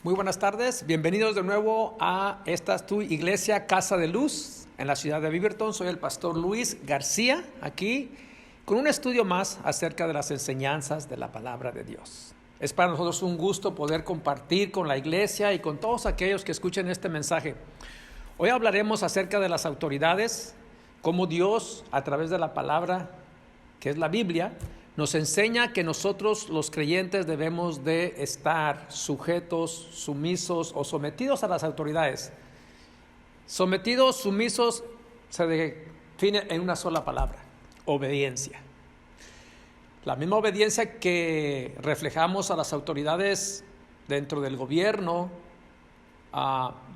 Muy buenas tardes, bienvenidos de nuevo a esta tu iglesia Casa de Luz en la ciudad de Beaverton. Soy el pastor Luis García, aquí con un estudio más acerca de las enseñanzas de la palabra de Dios. Es para nosotros un gusto poder compartir con la iglesia y con todos aquellos que escuchen este mensaje. Hoy hablaremos acerca de las autoridades, cómo Dios, a través de la palabra que es la Biblia, nos enseña que nosotros los creyentes debemos de estar sujetos, sumisos o sometidos a las autoridades. Sometidos, sumisos, se define en una sola palabra: obediencia. La misma obediencia que reflejamos a las autoridades dentro del gobierno,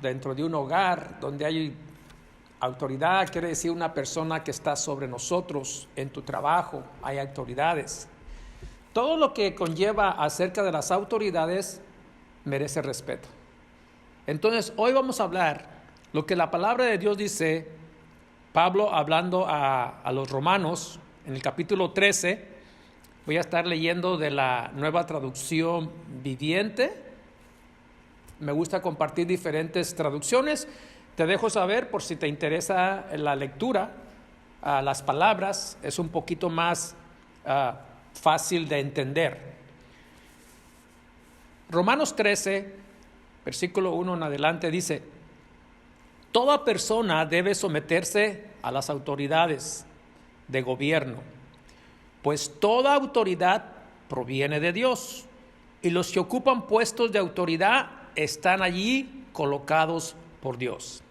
dentro de un hogar donde hay autoridad, quiere decir una persona que está sobre nosotros. En tu trabajo hay autoridades. Todo lo que conlleva acerca de las autoridades merece respeto. Entonces, hoy vamos a hablar lo que la palabra de Dios dice. Pablo, hablando a los romanos, en el capítulo 13, voy a estar leyendo de la Nueva Traducción Viviente. Me gusta compartir diferentes traducciones. Te dejo saber por si te interesa la lectura. Las palabras es un poquito más fácil de entender. Romanos 13, versículo 1 en adelante dice: toda persona debe someterse a las autoridades de gobierno, pues toda autoridad proviene de Dios, y los que ocupan puestos de autoridad están allí colocados por Dios.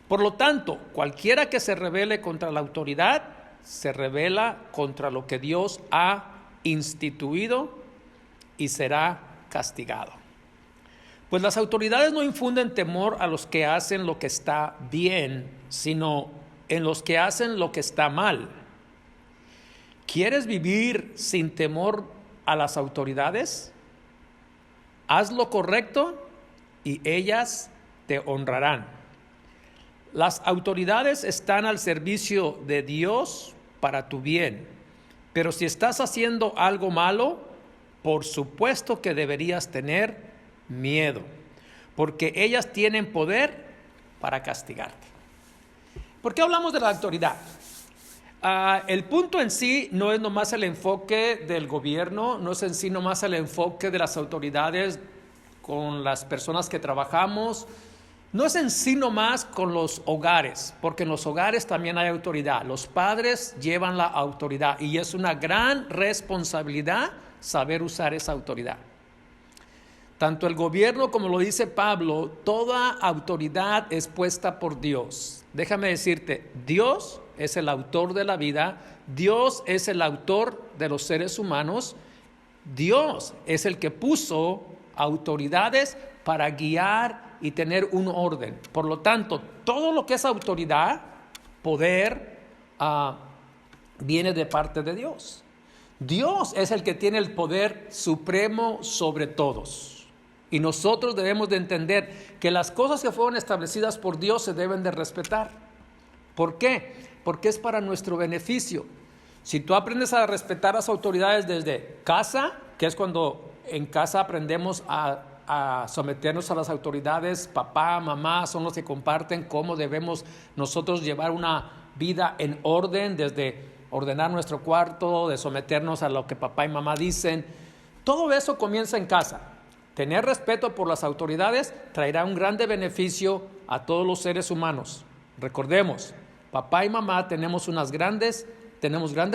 Por lo tanto, cualquiera que se rebele contra la autoridad, se rebela contra lo que Dios ha instituido y será castigado. Pues las autoridades no infunden temor a los que hacen lo que está bien, sino en los que hacen lo que está mal. ¿Quieres vivir sin temor a las autoridades? Haz lo correcto y ellas te honrarán. Las autoridades están al servicio de Dios para tu bien, pero si estás haciendo algo malo, por supuesto que deberías tener miedo, porque ellas tienen poder para castigarte. ¿Por qué hablamos de la autoridad? El punto en sí no es nomás el enfoque del gobierno, no es en sí nomás el enfoque de las autoridades con las personas que trabajamos. No es en sí nomás con los hogares, porque en los hogares también hay autoridad. Los padres llevan la autoridad y es una gran responsabilidad saber usar esa autoridad. Tanto el gobierno, como lo dice Pablo, toda autoridad es puesta por Dios. Déjame decirte, Dios es el autor de la vida, Dios es el autor de los seres humanos, Dios es el que puso autoridades para guiar y tener un orden. Por lo tanto, todo lo que es autoridad, poder, viene de parte de Dios. Dios es el que tiene el poder supremo sobre todos. Y nosotros debemos de entender que las cosas que fueron establecidas por Dios se deben de respetar. ¿Por qué? Porque es para nuestro beneficio. Si tú aprendes a respetar las autoridades desde casa, que es cuando en casa aprendemos a someternos a las autoridades, papá, mamá son los que comparten cómo debemos nosotros llevar una vida en orden, desde ordenar nuestro cuarto, de someternos a lo que papá y mamá dicen. Todo eso comienza en casa. Tener respeto por las autoridades traerá un grande beneficio a todos los seres humanos. Recordemos, papá y mamá tenemos grandes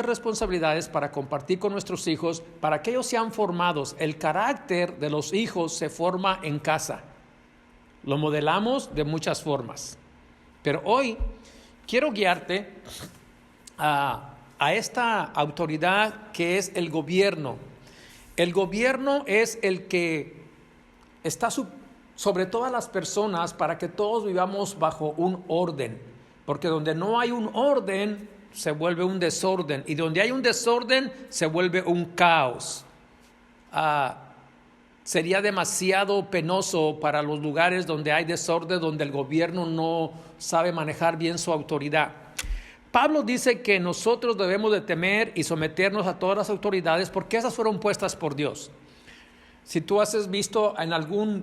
responsabilidades para compartir con nuestros hijos, para que ellos sean formados. El carácter de los hijos se forma en casa. Lo modelamos de muchas formas. Pero hoy quiero guiarte a esta autoridad que es el gobierno. El gobierno es el que está sobre todas las personas para que todos vivamos bajo un orden. Porque donde no hay un orden, se vuelve un desorden, y donde hay un desorden se vuelve un caos. Sería demasiado penoso para los lugares donde hay desorden, donde el gobierno no sabe manejar bien su autoridad. Pablo dice que nosotros debemos de temer y someternos a todas las autoridades porque esas fueron puestas por Dios. Si tú has visto en alguna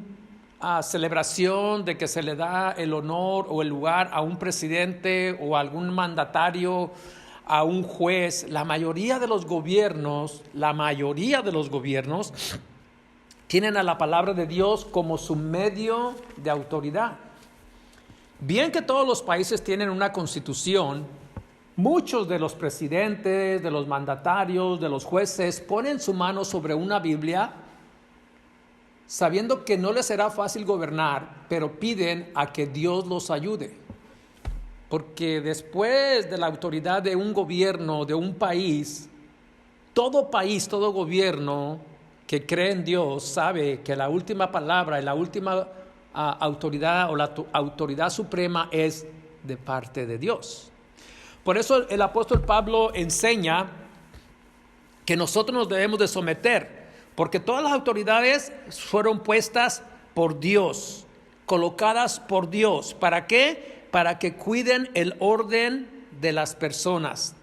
celebración de que se le da el honor o el lugar a un presidente o a algún mandatario, a un juez, la mayoría de los gobiernos tienen a la palabra de Dios como su medio de autoridad. Bien que todos los países tienen una constitución, muchos de los presidentes, de los mandatarios, de los jueces ponen su mano sobre una Biblia sabiendo que no les será fácil gobernar, pero piden a que Dios los ayude. Porque después de la autoridad de un gobierno, de un país, todo gobierno que cree en Dios sabe que la última palabra y la última autoridad o la autoridad suprema es de parte de Dios. Por eso el apóstol Pablo enseña que nosotros nos debemos de someter, porque todas las autoridades fueron puestas por Dios, colocadas por Dios. ¿Para qué? Para que cuiden el orden de las personas.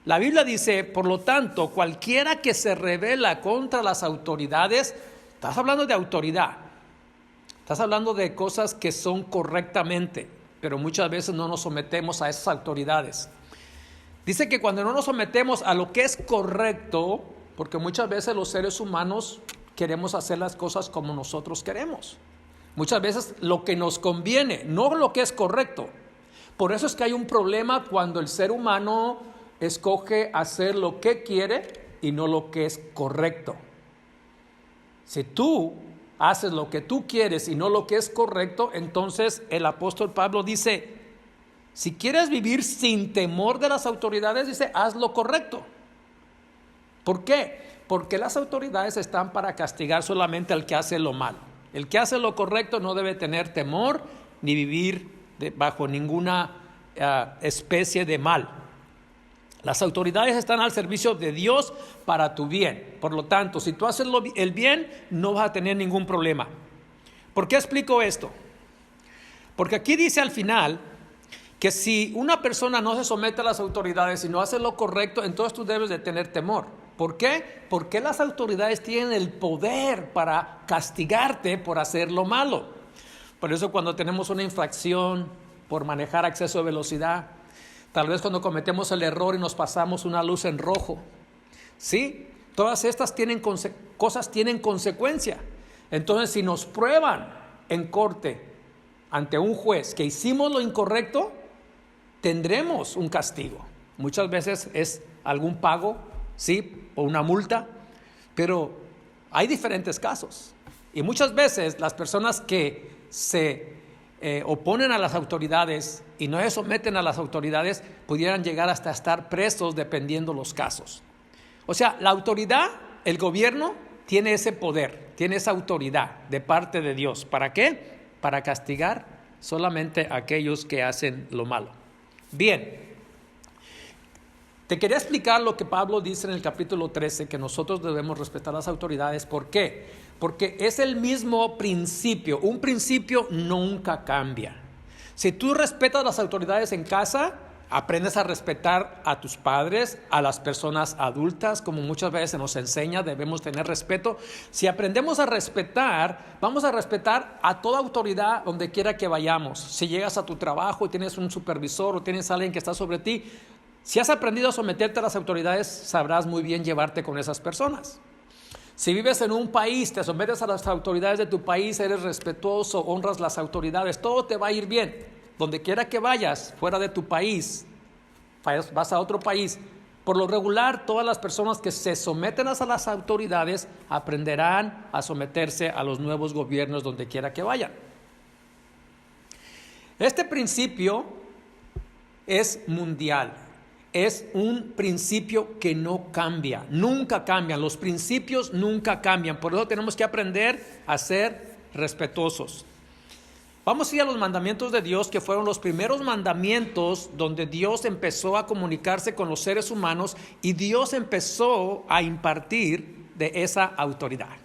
La Biblia dice, por lo tanto, cualquiera que se rebela contra las autoridades, estás hablando de autoridad, estás hablando de cosas que son correctamente, pero muchas veces no nos sometemos a esas autoridades. Dice que cuando no nos sometemos a lo que es correcto, porque muchas veces los seres humanos queremos hacer las cosas como nosotros queremos. Muchas veces lo que nos conviene, no lo que es correcto. Por eso es que hay un problema cuando el ser humano escoge hacer lo que quiere y no lo que es correcto. Si tú haces lo que tú quieres y no lo que es correcto, entonces el apóstol Pablo dice, si quieres vivir sin temor de las autoridades, dice, haz lo correcto. ¿Por qué? Porque las autoridades están para castigar solamente al que hace lo malo. El que hace lo correcto no debe tener temor ni vivir bajo ninguna especie de mal. Las autoridades están al servicio de Dios para tu bien. Por lo tanto, si tú haces el bien, no vas a tener ningún problema. ¿Por qué explico esto? Porque aquí dice al final que si una persona no se somete a las autoridades y no hace lo correcto, entonces tú debes de tener temor. ¿Por qué? Porque las autoridades tienen el poder para castigarte por hacer lo malo. Por eso cuando tenemos una infracción por manejar a exceso de velocidad, tal vez cuando cometemos el error y nos pasamos una luz en rojo, ¿sí? Todas estas cosas tienen consecuencia. Entonces, si nos prueban en corte ante un juez que hicimos lo incorrecto, tendremos un castigo. Muchas veces es algún pago, ¿sí? O una multa, pero hay diferentes casos. Y muchas veces las personas que se oponen a las autoridades y no se someten a las autoridades pudieran llegar hasta estar presos dependiendo los casos. O sea, la autoridad, el gobierno tiene ese poder, tiene esa autoridad de parte de Dios. ¿Para qué? Para castigar solamente a aquellos que hacen lo malo. Bien, te quería explicar lo que Pablo dice en el capítulo 13, que nosotros debemos respetar a las autoridades. ¿Por qué? Porque es el mismo principio. Un principio nunca cambia. Si tú respetas a las autoridades en casa, aprendes a respetar a tus padres, a las personas adultas, como muchas veces se nos enseña, debemos tener respeto. Si aprendemos a respetar, vamos a respetar a toda autoridad donde quiera que vayamos. Si llegas a tu trabajo y tienes un supervisor o tienes a alguien que está sobre ti, si has aprendido a someterte a las autoridades, sabrás muy bien llevarte con esas personas. Si vives en un país, te sometes a las autoridades de tu país, eres respetuoso, honras las autoridades, todo te va a ir bien. Donde quiera que vayas, fuera de tu país, vas a otro país, por lo regular, todas las personas que se someten a las autoridades aprenderán a someterse a los nuevos gobiernos donde quiera que vayan. Este principio es mundial. Es un principio que no cambia, nunca cambian, los principios nunca cambian, por eso tenemos que aprender a ser respetuosos. Vamos a ir a los mandamientos de Dios, que fueron los primeros mandamientos donde Dios empezó a comunicarse con los seres humanos y Dios empezó a impartir de esa autoridad.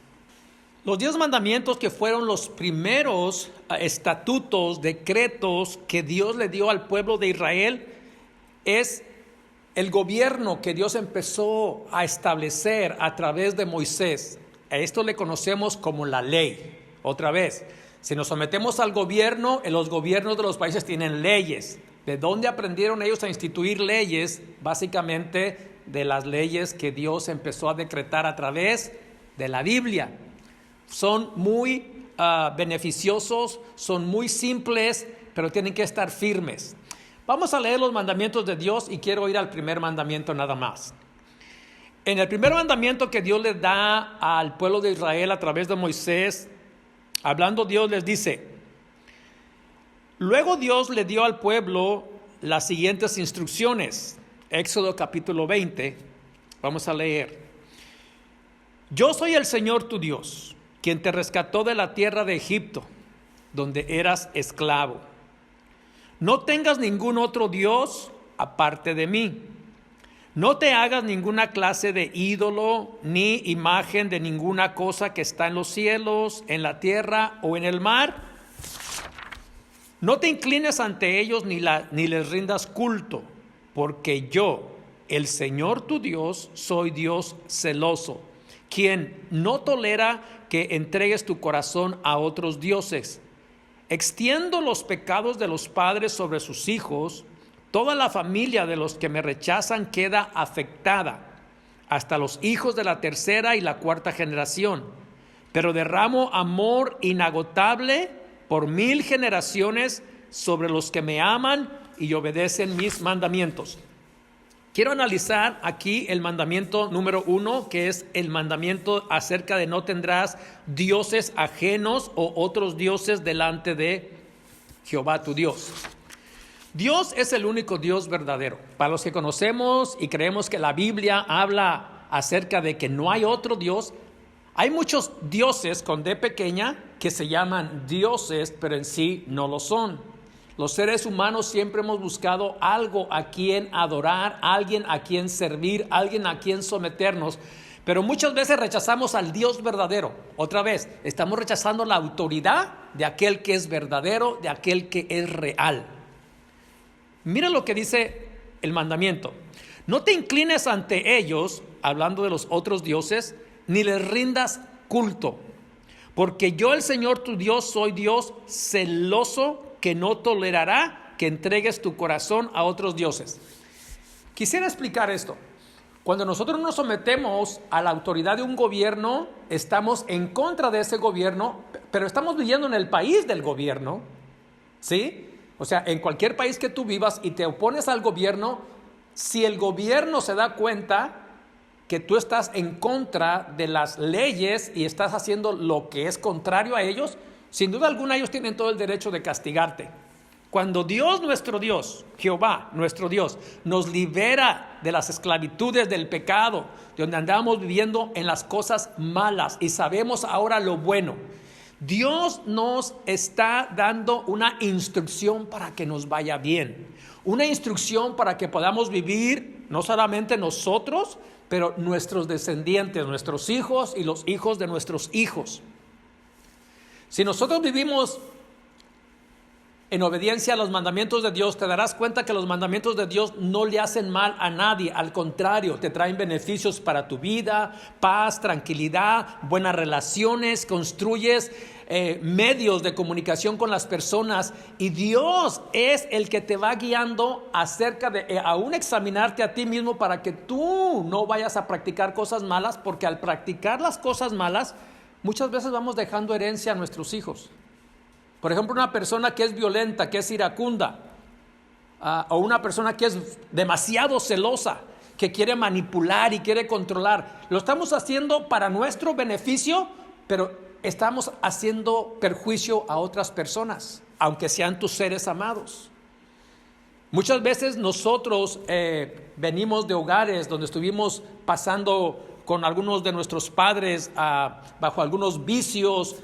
Los 10 mandamientos, que fueron los primeros estatutos, decretos que Dios le dio al pueblo de Israel, es el gobierno que Dios empezó a establecer a través de Moisés. A esto le conocemos como la ley. Otra vez, si nos sometemos al gobierno, los gobiernos de los países tienen leyes. ¿De dónde aprendieron ellos a instituir leyes? Básicamente de las leyes que Dios empezó a decretar a través de la Biblia. Son muy beneficiosos, son muy simples, pero tienen que estar firmes. Vamos a leer los mandamientos de Dios y quiero ir al primer mandamiento nada más. En el primer mandamiento que Dios le da al pueblo de Israel a través de Moisés, hablando Dios les dice: luego Dios le dio al pueblo las siguientes instrucciones. Éxodo capítulo 20, vamos a leer. Yo soy el Señor tu Dios, quien te rescató de la tierra de Egipto, donde eras esclavo. No tengas ningún otro Dios aparte de mí. No te hagas ninguna clase de ídolo, ni imagen de ninguna cosa que está en los cielos, en la tierra o en el mar. No te inclines ante ellos ni les rindas culto, porque yo, el Señor tu Dios, soy Dios celoso, quien no tolera que entregues tu corazón a otros dioses. Extiendo los pecados de los padres sobre sus hijos. Toda la familia de los que me rechazan queda afectada, hasta los hijos de la tercera y la cuarta generación. Pero derramo amor inagotable por 1000 generaciones sobre los que me aman y obedecen mis mandamientos. Quiero analizar aquí el mandamiento número 1, que es el mandamiento acerca de no tendrás dioses ajenos o otros dioses delante de Jehová tu Dios. Dios es el único Dios verdadero. Para los que conocemos y creemos que la Biblia habla acerca de que no hay otro Dios, hay muchos dioses con D pequeña que se llaman dioses, pero en sí no lo son. Los seres humanos siempre hemos buscado algo a quien adorar, alguien a quien servir, alguien a quien someternos, pero muchas veces rechazamos al Dios verdadero. Otra vez, estamos rechazando la autoridad de aquel que es verdadero, de aquel que es real. Mira lo que dice el mandamiento: no te inclines ante ellos, hablando de los otros dioses, ni les rindas culto, porque yo, el Señor tu Dios, soy Dios celoso, que no tolerará que entregues tu corazón a otros dioses. Quisiera explicar esto. Cuando nosotros nos sometemos a la autoridad de un gobierno, estamos en contra de ese gobierno, pero estamos viviendo en el país del gobierno, ¿sí? O sea, en cualquier país que tú vivas y te opones al gobierno, si el gobierno se da cuenta que tú estás en contra de las leyes y estás haciendo lo que es contrario a ellos, sin duda alguna ellos tienen todo el derecho de castigarte. Cuando Dios, nuestro Dios, Jehová, nuestro Dios, nos libera de las esclavitudes del pecado, de donde andamos viviendo en las cosas malas y sabemos ahora lo bueno, Dios nos está dando una instrucción para que nos vaya bien, una instrucción para que podamos vivir no solamente nosotros, pero nuestros descendientes, nuestros hijos y los hijos de nuestros hijos. Si nosotros vivimos en obediencia a los mandamientos de Dios, te darás cuenta que los mandamientos de Dios no le hacen mal a nadie, al contrario, te traen beneficios para tu vida, paz, tranquilidad, buenas relaciones, construyes medios de comunicación con las personas y Dios es el que te va guiando acerca de aún examinarte a ti mismo para que tú no vayas a practicar cosas malas, porque al practicar las cosas malas muchas veces vamos dejando herencia a nuestros hijos. Por ejemplo, una persona que es violenta, que es iracunda, o una persona que es demasiado celosa, que quiere manipular y quiere controlar. Lo estamos haciendo para nuestro beneficio, pero estamos haciendo perjuicio a otras personas, aunque sean tus seres amados. Muchas veces nosotros venimos de hogares donde estuvimos pasando con algunos de nuestros padres bajo algunos vicios,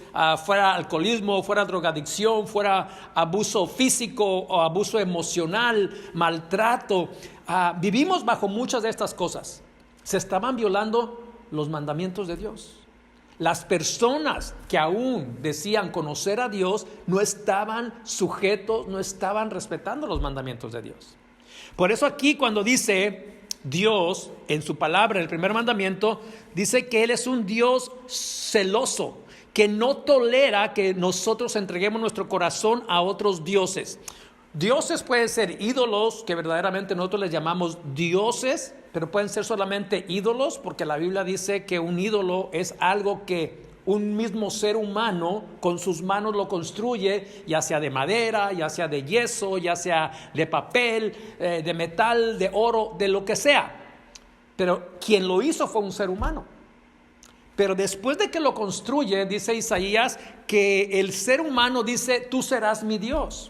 fuera alcoholismo, fuera drogadicción, fuera abuso físico o abuso emocional, maltrato. Vivimos bajo muchas de estas cosas. Se estaban violando los mandamientos de Dios. Las personas que aún decían conocer a Dios no estaban sujetos, no estaban respetando los mandamientos de Dios. Por eso aquí cuando dice Dios, en su palabra, en el primer mandamiento, dice que Él es un Dios celoso, que no tolera que nosotros entreguemos nuestro corazón a otros dioses. Dioses pueden ser ídolos, que verdaderamente nosotros les llamamos dioses, pero pueden ser solamente ídolos, porque la Biblia dice que un ídolo es algo que un mismo ser humano con sus manos lo construye, ya sea de madera, ya sea de yeso, ya sea de papel, de metal, de oro, de lo que sea. Pero quien lo hizo fue un ser humano. Pero después de que lo construye, dice Isaías, que el ser humano dice, tú serás mi Dios.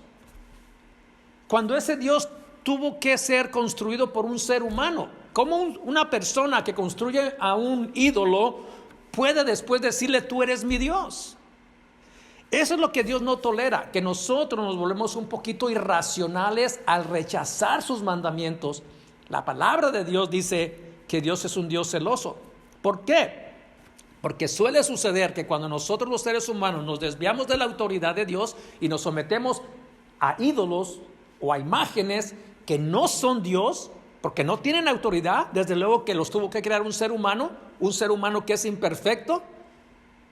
Cuando ese Dios tuvo que ser construido por un ser humano, ¿cómo una persona que construye a un ídolo puede después decirle, tú eres mi Dios? Eso es lo que Dios no tolera, que nosotros nos volvemos un poquito irracionales al rechazar sus mandamientos. La palabra de Dios dice que Dios es un Dios celoso. ¿Por qué? Porque suele suceder que cuando nosotros los seres humanos nos desviamos de la autoridad de Dios y nos sometemos a ídolos o a imágenes que no son Dios, porque no tienen autoridad, desde luego que los tuvo que crear un ser humano que es imperfecto,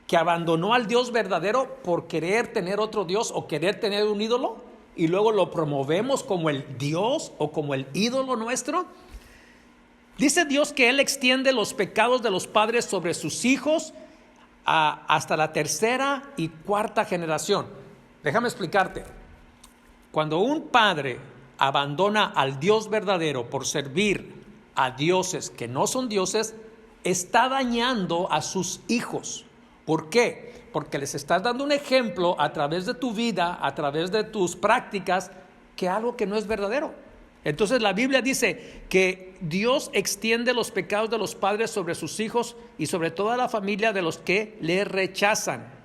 que abandonó al Dios verdadero por querer tener otro Dios o querer tener un ídolo, y luego lo promovemos como el Dios o como el ídolo nuestro. Dice Dios que Él extiende los pecados de los padres sobre sus hijos hasta la tercera y cuarta generación. Déjame explicarte. Cuando un padre abandona al Dios verdadero por servir a dioses que no son dioses, está dañando a sus hijos. ¿Por qué? Porque les estás dando un ejemplo a través de tu vida, a través de tus prácticas, que algo que no es verdadero. Entonces la Biblia dice que Dios extiende los pecados de los padres sobre sus hijos y sobre toda la familia de los que le rechazan.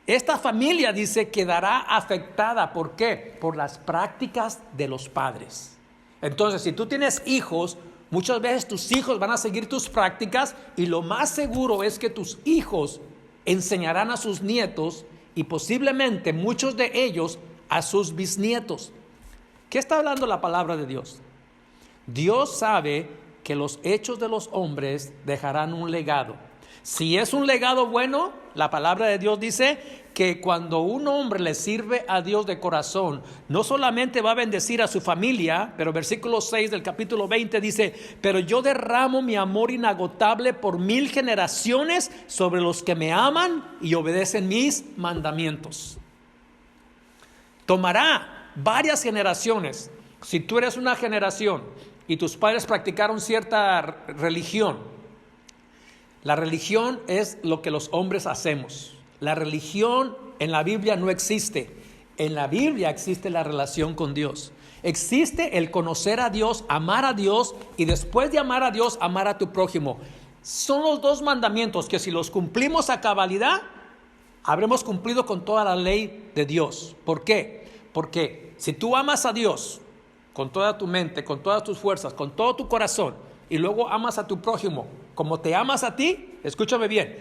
Esta familia, dice, quedará afectada. ¿Por qué? Por las prácticas de los padres. Entonces, si tú tienes hijos, muchas veces tus hijos van a seguir tus prácticas, y lo más seguro es que tus hijos enseñarán a sus nietos, y posiblemente muchos de ellos a sus bisnietos. ¿Qué está hablando la palabra de Dios? Dios sabe que los hechos de los hombres dejarán un legado. Si es un legado bueno, la palabra de Dios dice que cuando un hombre le sirve a Dios de corazón, no solamente va a bendecir a su familia, pero versículo 6 del capítulo 20 dice, pero yo derramo mi amor inagotable por 1000 generaciones sobre los que me aman y obedecen mis mandamientos. Tomará varias generaciones. Si tú eres una generación y tus padres practicaron cierta religión, la religión es lo que los hombres hacemos. La religión en la Biblia no existe. En la Biblia existe la relación con Dios. Existe el conocer a Dios, amar a Dios, y después de amar a Dios, amar a tu prójimo. Son los dos mandamientos que si los cumplimos a cabalidad, habremos cumplido con toda la ley de Dios. ¿Por qué? Porque si tú amas a Dios con toda tu mente, con todas tus fuerzas, con todo tu corazón, y luego amas a tu prójimo como te amas a ti, escúchame bien,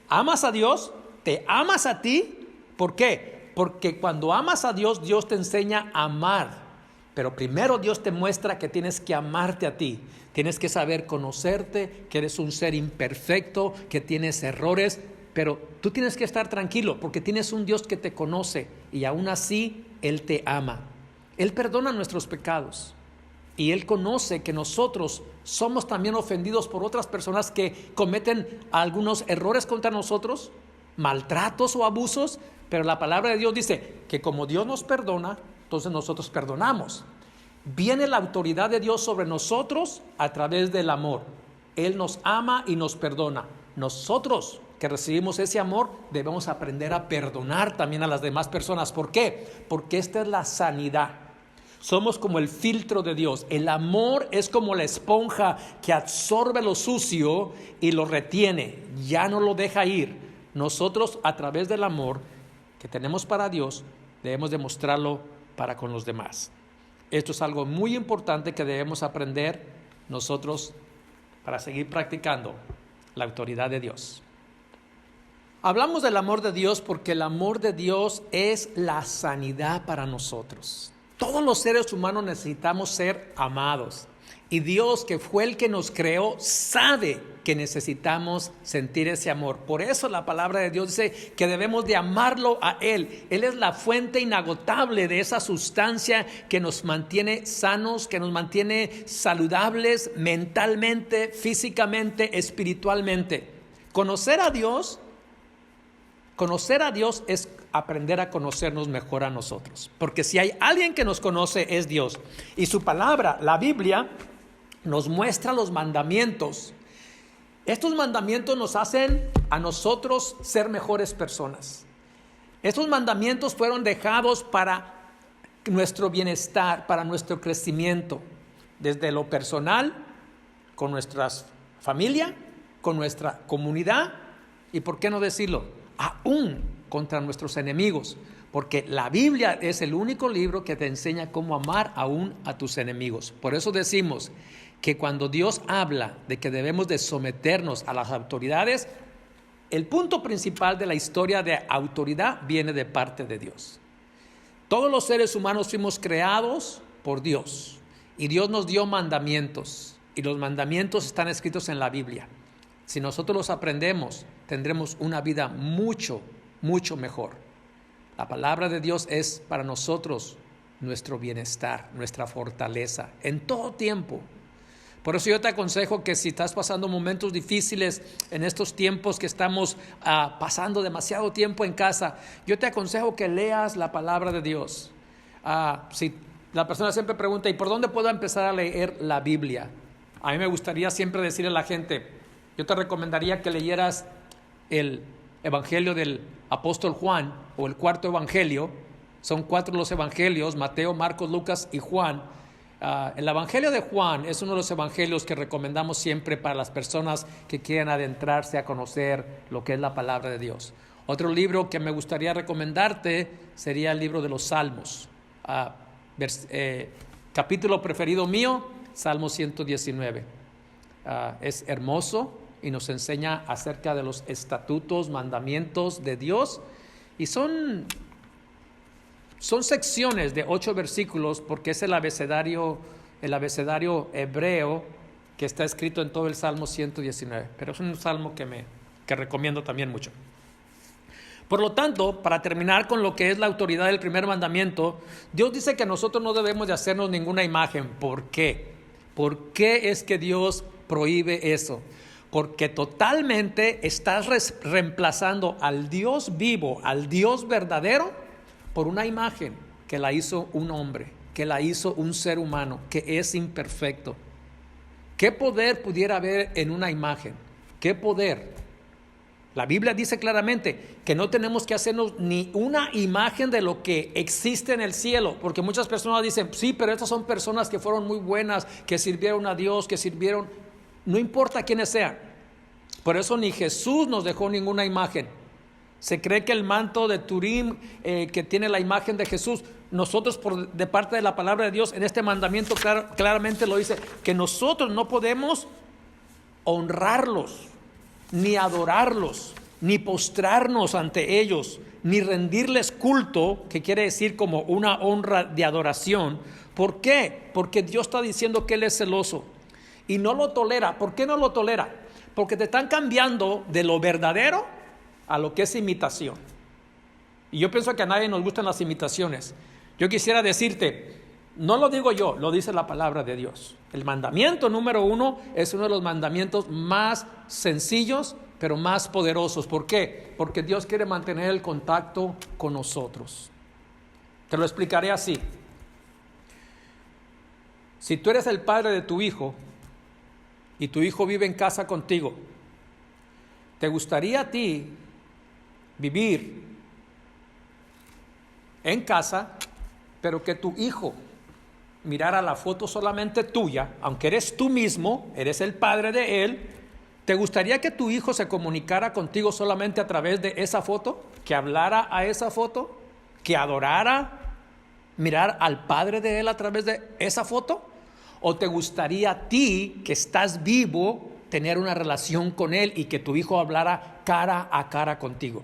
amas a Dios, te amas a ti. ¿Por qué? Porque cuando amas a Dios, Dios te enseña a amar, pero primero Dios te muestra que tienes que amarte a ti, tienes que saber conocerte, que eres un ser imperfecto, que tienes errores, pero tú tienes que estar tranquilo porque tienes un Dios que te conoce y aún así Él te ama. Él perdona nuestros pecados. Y Él conoce que nosotros somos también ofendidos por otras personas que cometen algunos errores contra nosotros, maltratos o abusos, pero la palabra de Dios dice que como Dios nos perdona, entonces nosotros perdonamos. Viene la autoridad de Dios sobre nosotros a través del amor. Él nos ama y nos perdona. Nosotros que recibimos ese amor debemos aprender a perdonar también a las demás personas. ¿Por qué? Porque esta es la sanidad. Somos como el filtro de Dios. El amor es como la esponja que absorbe lo sucio y lo retiene, ya no lo deja ir. Nosotros, a través del amor que tenemos para Dios, debemos demostrarlo para con los demás. Esto es algo muy importante que debemos aprender nosotros para seguir practicando la autoridad de Dios. Hablamos del amor de Dios porque el amor de Dios es la sanidad para nosotros. Todos los seres humanos necesitamos ser amados. Y Dios, que fue el que nos creó, sabe que necesitamos sentir ese amor. Por eso la palabra de Dios dice que debemos de amarlo a Él. Él es la fuente inagotable de esa sustancia que nos mantiene sanos, que nos mantiene saludables mentalmente, físicamente, espiritualmente. Conocer a Dios es aprender a conocernos mejor a nosotros. Porque si hay alguien que nos conoce es Dios. Y su palabra, la Biblia, nos muestra los mandamientos. Estos mandamientos nos hacen a nosotros ser mejores personas. Estos mandamientos fueron dejados para nuestro bienestar, para nuestro crecimiento, desde lo personal, con nuestra familia, con nuestra comunidad y, ¿por qué no decirlo?, aún contra nuestros enemigos. Porque la Biblia es el único libro que te enseña cómo amar aún a tus enemigos. Por eso decimos que cuando Dios habla de que debemos de someternos a las autoridades, el punto principal de la historia de autoridad viene de parte de Dios. Todos los seres humanos fuimos creados por Dios y Dios nos dio mandamientos y los mandamientos están escritos en la Biblia. Si nosotros los aprendemos, tendremos una vida mucho, mucho mejor. La palabra de Dios es para nosotros nuestro bienestar, nuestra fortaleza en todo tiempo. Por eso yo te aconsejo que si estás pasando momentos difíciles en estos tiempos que estamos pasando demasiado tiempo en casa, yo te aconsejo que leas la palabra de Dios. Si la persona siempre pregunta, ¿y por dónde puedo empezar a leer la Biblia? A mí me gustaría siempre decirle a la gente, yo te recomendaría que leyeras el Evangelio del apóstol Juan o el cuarto Evangelio. Son 4 los Evangelios: Mateo, Marcos, Lucas y Juan. El Evangelio de Juan es uno de los evangelios que recomendamos siempre para las personas que quieren adentrarse a conocer lo que es la palabra de Dios. Otro libro que me gustaría recomendarte sería el libro de los Salmos. Capítulo preferido mío, Salmo 119. Es hermoso y nos enseña acerca de los estatutos, mandamientos de Dios, y son secciones de 8 versículos porque es el abecedario hebreo que está escrito en todo el Salmo 119, pero es un salmo que recomiendo también mucho. Por lo tanto, para terminar con lo que es la autoridad del primer mandamiento, Dios dice que nosotros no debemos de hacernos ninguna imagen. ¿Por qué? ¿Por qué es que Dios prohíbe eso? Porque totalmente estás reemplazando al Dios vivo, al Dios verdadero, por una imagen que la hizo un hombre, que la hizo un ser humano, que es imperfecto. ¿Qué poder pudiera haber en una imagen? ¿Qué poder? La Biblia dice claramente que no tenemos que hacernos ni una imagen de lo que existe en el cielo, porque muchas personas dicen, sí, pero estas son personas que fueron muy buenas, que sirvieron a Dios, no importa quiénes sean. Por eso ni Jesús nos dejó ninguna imagen. Se cree que el manto de Turín que tiene la imagen de Jesús, nosotros de parte de la palabra de Dios en este mandamiento claramente lo dice, que nosotros no podemos honrarlos, ni adorarlos, ni postrarnos ante ellos, ni rendirles culto, que quiere decir como una honra de adoración. ¿Por qué? Porque Dios está diciendo que Él es celoso y no lo tolera. ¿Por qué no lo tolera? Porque te están cambiando de lo verdadero a lo que es imitación. Y yo pienso que a nadie nos gustan las imitaciones. Yo quisiera decirte, no lo digo yo, lo dice la palabra de Dios. El mandamiento número 1 es uno de los mandamientos más sencillos, pero más poderosos. ¿Por qué? Porque Dios quiere mantener el contacto con nosotros. Te lo explicaré así. Si tú eres el padre de tu hijo y tu hijo vive en casa contigo, ¿te gustaría a ti vivir en casa, pero que tu hijo mirara la foto solamente tuya, aunque eres tú mismo, eres el padre de él? ¿Te gustaría que tu hijo se comunicara contigo solamente a través de esa foto? ¿Que hablara a esa foto? ¿Que adorara, mirar al padre de él a través de esa foto? ¿O te gustaría a ti, que estás vivo, tener una relación con él y que tu hijo hablara cara a cara contigo?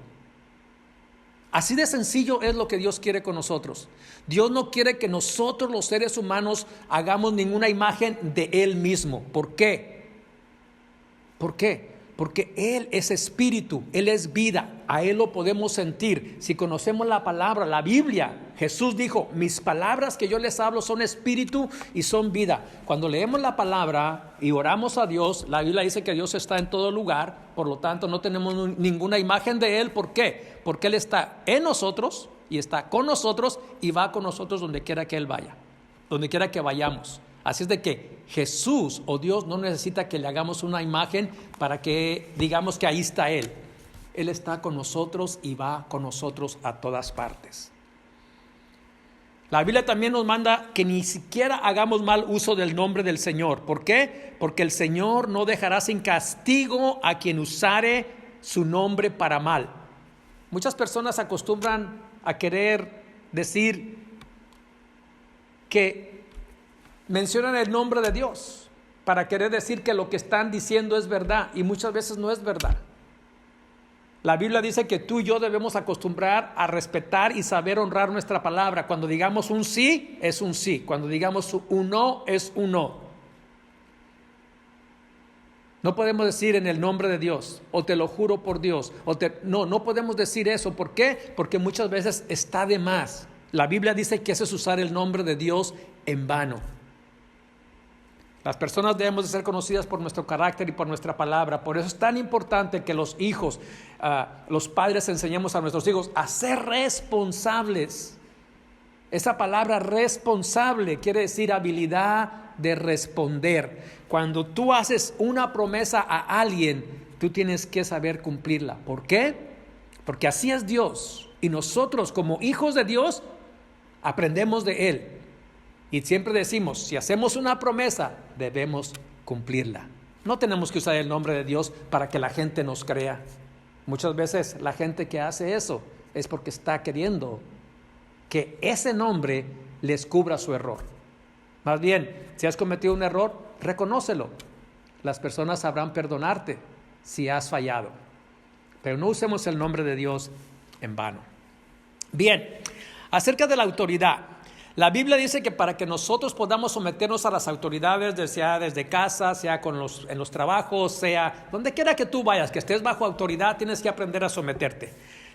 Así de sencillo es lo que Dios quiere con nosotros. Dios no quiere que nosotros los seres humanos hagamos ninguna imagen de Él mismo. ¿Por qué? ¿Por qué? Porque Él es espíritu, Él es vida, a Él lo podemos sentir. Si conocemos la palabra, la Biblia, Jesús dijo, mis palabras que yo les hablo son espíritu y son vida. Cuando leemos la palabra y oramos a Dios, la Biblia dice que Dios está en todo lugar, por lo tanto no tenemos ninguna imagen de Él. ¿Por qué? Porque Él está en nosotros y está con nosotros y va con nosotros donde quiera que Él vaya, donde quiera que vayamos. Así es de que Jesús o Dios no necesita que le hagamos una imagen para que digamos que ahí está Él. Él está con nosotros y va con nosotros a todas partes. La Biblia también nos manda que ni siquiera hagamos mal uso del nombre del Señor. ¿Por qué? Porque el Señor no dejará sin castigo a quien usare su nombre para mal. Muchas personas acostumbran a querer decir que mencionan el nombre de Dios para querer decir que lo que están diciendo es verdad, y muchas veces no es verdad. La Biblia dice que tú y yo debemos acostumbrar a respetar y saber honrar nuestra palabra. Cuando digamos un sí, es un sí. Cuando digamos un no, es un no. No podemos decir en el nombre de Dios, o te lo juro por Dios, no podemos decir eso. ¿Por qué? Porque muchas veces está de más. La Biblia dice que eso es usar el nombre de Dios en vano. Las personas debemos de ser conocidas por nuestro carácter y por nuestra palabra. Por eso es tan importante que los hijos, los padres enseñemos a nuestros hijos a ser responsables. Esa palabra responsable quiere decir habilidad de responder. Cuando tú haces una promesa a alguien, tú tienes que saber cumplirla. ¿Por qué? Porque así es Dios. Y nosotros como hijos de Dios aprendemos de Él. Y siempre decimos, si hacemos una promesa, debemos cumplirla. No tenemos que usar el nombre de Dios para que la gente nos crea. Muchas veces la gente que hace eso es porque está queriendo que ese nombre les cubra su error. Más bien, si has cometido un error, reconócelo. Las personas sabrán perdonarte si has fallado. Pero no usemos el nombre de Dios en vano. Bien, acerca de la autoridad. La Biblia dice que para que nosotros podamos someternos a las autoridades, sea desde casa, sea en los trabajos, sea donde quiera que tú vayas, que estés bajo autoridad, tienes que aprender a someterte.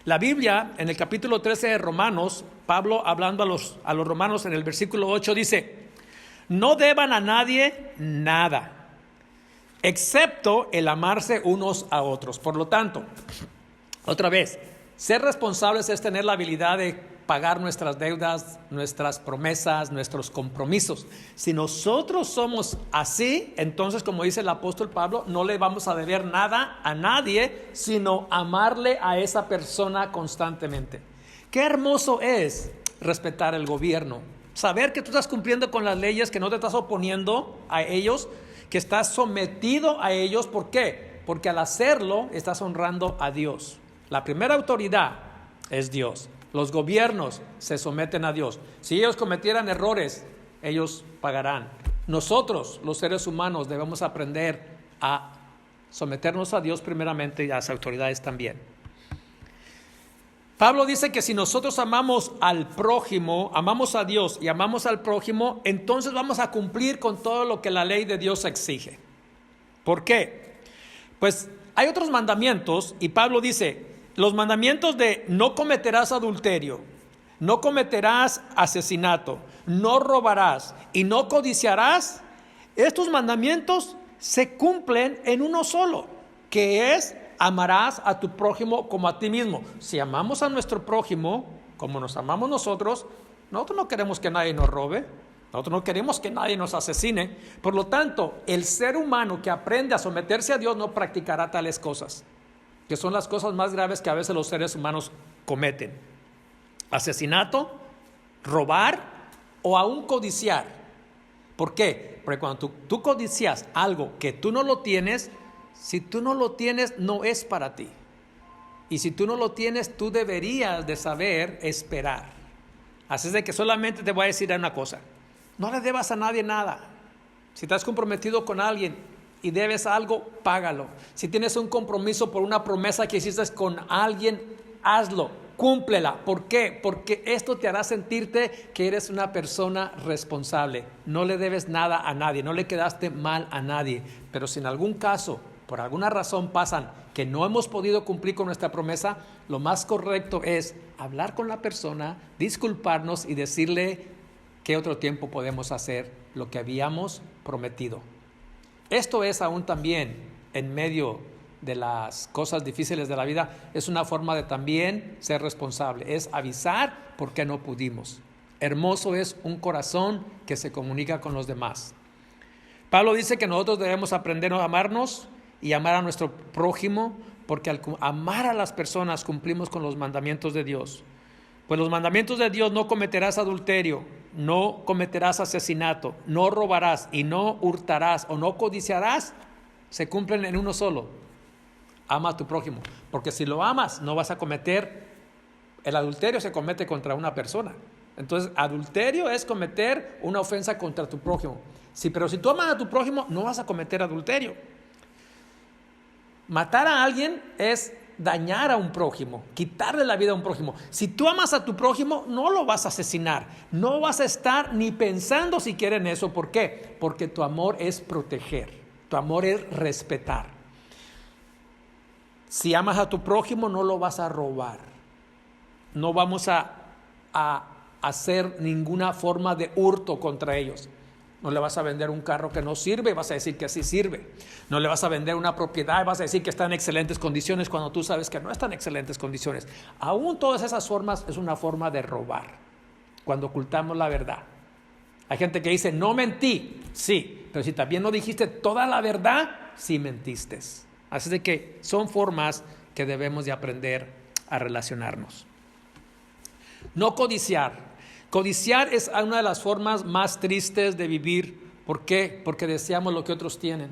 La Biblia, en el capítulo 13 de Romanos, Pablo hablando a los romanos en el versículo 8 dice, no deban a nadie nada, excepto el amarse unos a otros. Por lo tanto, otra vez, ser responsables es tener la habilidad de pagar nuestras deudas, nuestras promesas, nuestros compromisos. Si nosotros somos así, entonces, como dice el apóstol Pablo, no le vamos a deber nada a nadie, sino amarle a esa persona constantemente. Qué hermoso es respetar el gobierno, saber que tú estás cumpliendo con las leyes, que no te estás oponiendo a ellos, que estás sometido a ellos. ¿Por qué? Porque al hacerlo estás honrando a Dios. La primera autoridad es Dios. Los gobiernos se someten a Dios. Si ellos cometieran errores, ellos pagarán. Nosotros, los seres humanos, debemos aprender a someternos a Dios primeramente y a las autoridades también. Pablo dice que si nosotros amamos al prójimo, amamos a Dios y amamos al prójimo, entonces vamos a cumplir con todo lo que la ley de Dios exige. ¿Por qué? Pues hay otros mandamientos y Pablo dice, los mandamientos de no cometerás adulterio, no cometerás asesinato, no robarás y no codiciarás, estos mandamientos se cumplen en uno solo, que es amarás a tu prójimo como a ti mismo. Si amamos a nuestro prójimo como nos amamos nosotros no queremos que nadie nos robe, nosotros no queremos que nadie nos asesine. Por lo tanto, el ser humano que aprende a someterse a Dios no practicará tales cosas, que son las cosas más graves que a veces los seres humanos cometen. Asesinato, robar o aún codiciar. ¿Por qué? Porque cuando tú codicias algo que tú no lo tienes, si tú no lo tienes, no es para ti. Y si tú no lo tienes, tú deberías de saber esperar. Así es de que solamente te voy a decir una cosa. No le debas a nadie nada. Si te has comprometido con alguien y debes algo, págalo. Si tienes un compromiso por una promesa que hiciste con alguien, hazlo. cúmplela. ¿Por qué? Porque esto te hará sentirte que eres una persona responsable. No le debes nada a nadie, no le quedaste mal a nadie. Pero si en algún caso, por alguna razón pasan que no hemos podido cumplir con nuestra promesa, lo más correcto es hablar con la persona, disculparnos y decirle qué otro tiempo podemos hacer lo que habíamos prometido. Esto es aún también en medio de las cosas difíciles de la vida, es una forma de también ser responsable, es avisar por qué no pudimos. Hermoso es un corazón que se comunica con los demás. Pablo dice que nosotros debemos aprender a amarnos y amar a nuestro prójimo, porque al amar a las personas cumplimos con los mandamientos de Dios. Pues los mandamientos de Dios: no cometerás adulterio, no cometerás asesinato, no robarás y no hurtarás o no codiciarás, se cumplen en uno solo: ama a tu prójimo. Porque si lo amas, no vas a cometer. El adulterio se comete contra una persona. Entonces, adulterio es cometer una ofensa contra tu prójimo. Pero si tú amas a tu prójimo, no vas a cometer adulterio. Matar a alguien es dañar a un prójimo, quitarle la vida a un prójimo. Si tú amas a tu prójimo, no lo vas a asesinar, no vas a estar ni pensando siquiera en eso. ¿Por qué? Porque tu amor es proteger, tu amor es respetar. Si amas a tu prójimo, no lo vas a robar, no vamos a hacer ninguna forma de hurto contra ellos. No le vas a vender un carro que no sirve y vas a decir que sí sirve. No le vas a vender una propiedad y vas a decir que está en excelentes condiciones cuando tú sabes que no está en excelentes condiciones. Aún todas esas formas es una forma de robar, cuando ocultamos la verdad. Hay gente que dice: no mentí. Sí, pero si también no dijiste toda la verdad, sí mentiste. Así de que son formas que debemos de aprender a relacionarnos. No codiciar. Codiciar es una de las formas más tristes de vivir. ¿Por qué? Porque deseamos lo que otros tienen.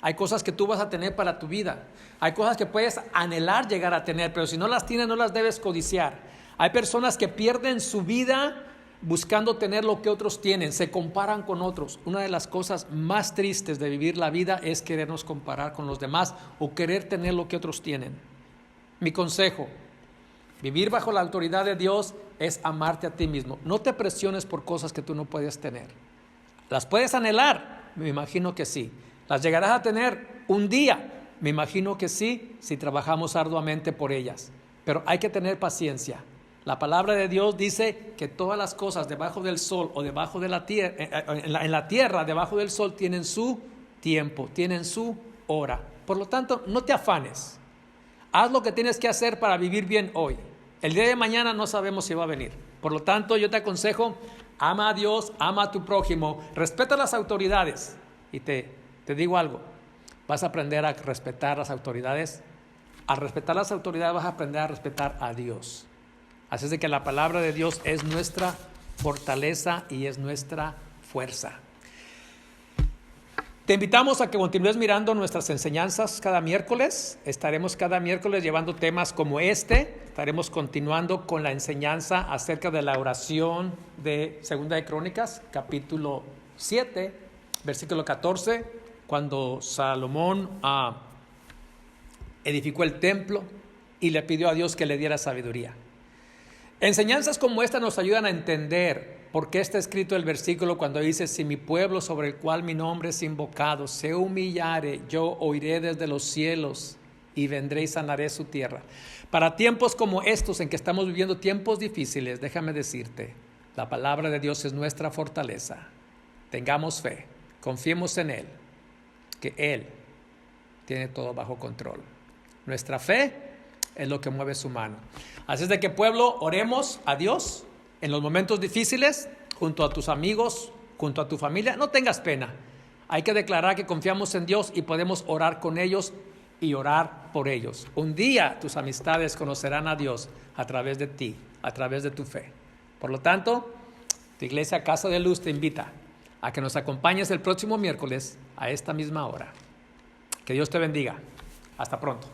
Hay cosas que tú vas a tener para tu vida. Hay cosas que puedes anhelar llegar a tener, pero si no las tienes, no las debes codiciar. Hay personas que pierden su vida buscando tener lo que otros tienen, se comparan con otros. Una de las cosas más tristes de vivir la vida es querernos comparar con los demás o querer tener lo que otros tienen. Mi consejo: vivir bajo la autoridad de Dios es amarte a ti mismo. No te presiones por cosas que tú no puedes tener. ¿Las puedes anhelar? Me imagino que sí. ¿Las llegarás a tener un día? Me imagino que sí, si trabajamos arduamente por ellas. Pero hay que tener paciencia. La palabra de Dios dice que todas las cosas debajo del sol o debajo de la tierra, en la tierra debajo del sol, tienen su tiempo, tienen su hora. Por lo tanto, no te afanes. Haz lo que tienes que hacer para vivir bien hoy. El día de mañana no sabemos si va a venir. Por lo tanto, yo te aconsejo: ama a Dios, ama a tu prójimo, respeta las autoridades. Y te digo algo: vas a aprender a respetar las autoridades. Al respetar las autoridades vas a aprender a respetar a Dios. Así es de que la palabra de Dios es nuestra fortaleza y es nuestra fuerza. Te invitamos a que continúes mirando nuestras enseñanzas cada miércoles. Estaremos cada miércoles llevando temas como este. Estaremos continuando con la enseñanza acerca de la oración de Segunda de Crónicas, capítulo 7, versículo 14, cuando Salomón edificó el templo y le pidió a Dios que le diera sabiduría. Enseñanzas como esta nos ayudan a entender por qué está escrito el versículo cuando dice: si mi pueblo, sobre el cual mi nombre es invocado, se humillare, yo oiré desde los cielos y vendré y sanaré su tierra. Para tiempos como estos en que estamos viviendo tiempos difíciles, déjame decirte, la palabra de Dios es nuestra fortaleza. Tengamos fe, confiemos en Él, que Él tiene todo bajo control. Nuestra fe es lo que mueve su mano. Así es de que, pueblo, oremos a Dios en los momentos difíciles, junto a tus amigos, junto a tu familia. No tengas pena. Hay que declarar que confiamos en Dios y podemos orar con ellos y orar por ellos. Un día tus amistades conocerán a Dios a través de ti, a través de tu fe. Por lo tanto, tu iglesia Casa de Luz te invita a que nos acompañes el próximo miércoles a esta misma hora. Que Dios te bendiga. Hasta pronto.